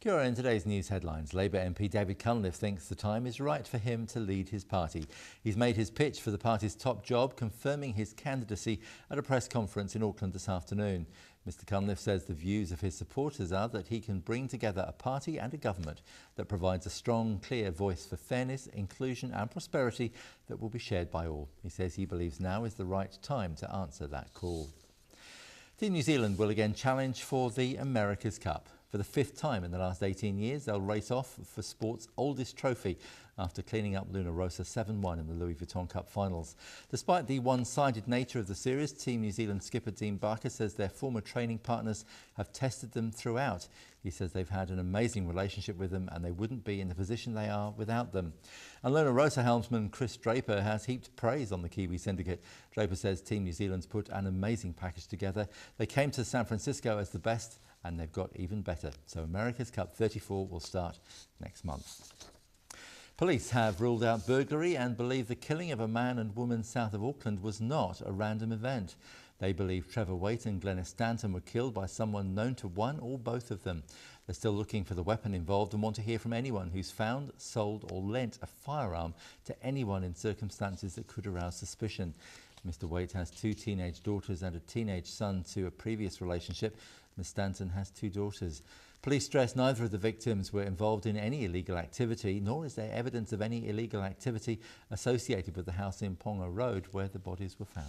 Kia ora. In today's news headlines, Labour MP David Cunliffe thinks the time is right for him to lead his party. He's made his pitch for the party's top job, confirming his candidacy at a press conference in Auckland this afternoon. Mr Cunliffe says the views of his supporters are that he can bring together a party and a government that provides a strong, clear voice for fairness, inclusion and prosperity that will be shared by all. He says he believes now is the right time to answer that call. Team New Zealand will again challenge for the America's Cup. For the fifth time in the last 18 years, they'll race off for sport's oldest trophy after cleaning up Luna Rosa 7-1 in the Louis Vuitton Cup finals. Despite the one-sided nature of the series, Team New Zealand skipper Dean Barker says their former training partners have tested them throughout. He says they've had an amazing relationship with them and they wouldn't be in the position they are without them. And Luna Rosa helmsman Chris Draper has heaped praise on the Kiwi syndicate. Draper says Team New Zealand's put an amazing package together. They came to San Francisco as the best and they've got even better. So America's Cup 34 will start next month. Police have ruled out burglary and believe the killing of a man and woman south of Auckland was not a random event. They believe Trevor Waite and Glenys Stanton were killed by someone known to one or both of them. They're still looking for the weapon involved and want to hear from anyone who's found, sold or lent a firearm to anyone in circumstances that could arouse suspicion. Mr Waite has two teenage daughters and a teenage son to a previous relationship. Ms Stanton has two daughters. Police stress neither of the victims were involved in any illegal activity, nor is there evidence of any illegal activity associated with the house in Ponga Road where the bodies were found.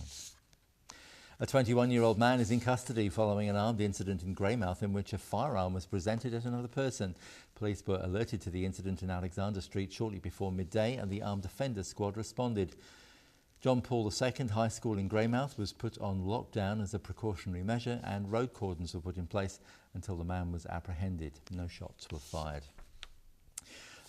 A 21-year-old man is in custody following an armed incident in Greymouth in which a firearm was presented at another person. Police were alerted to the incident in Alexander Street shortly before midday and the armed offender squad responded. John Paul II High School in Greymouth was put on lockdown as a precautionary measure and road cordons were put in place until the man was apprehended. No shots were fired.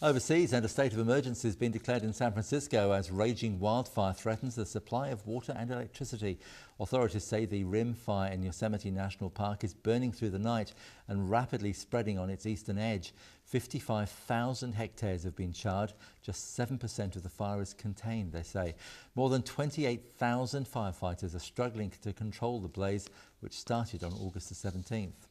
Overseas, and a state of emergency has been declared in San Francisco as raging wildfire threatens the supply of water and electricity. Authorities say the Rimfire in Yosemite National Park is burning through the night and rapidly spreading on its eastern edge. 55,000 hectares have been charred. Just 7% of the fire is contained, they say. More than 28,000 firefighters are struggling to control the blaze, which started on August the 17th.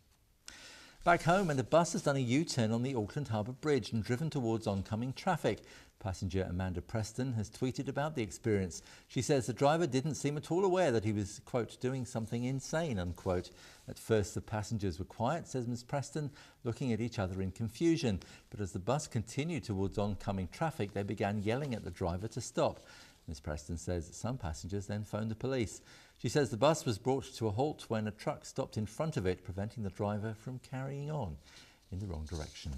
Back home, and a bus has done a U-turn on the Auckland Harbour Bridge and driven towards oncoming traffic. Passenger Amanda Preston has tweeted about the experience. She says the driver didn't seem at all aware that he was, quote, doing something insane, unquote. At first the passengers were quiet, says Ms Preston, looking at each other in confusion. But as the bus continued towards oncoming traffic, they began yelling at the driver to stop. Ms Preston says some passengers then phoned the police. She says the bus was brought to a halt when a truck stopped in front of it, preventing the driver from carrying on in the wrong direction.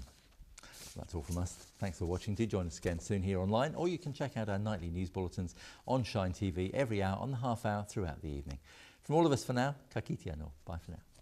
That's all from us. Thanks for watching. Do join us again soon here online, or you can check out our nightly news bulletins on Shine TV every hour on the half hour throughout the evening. From all of us for now, ka kite anō. Bye for now.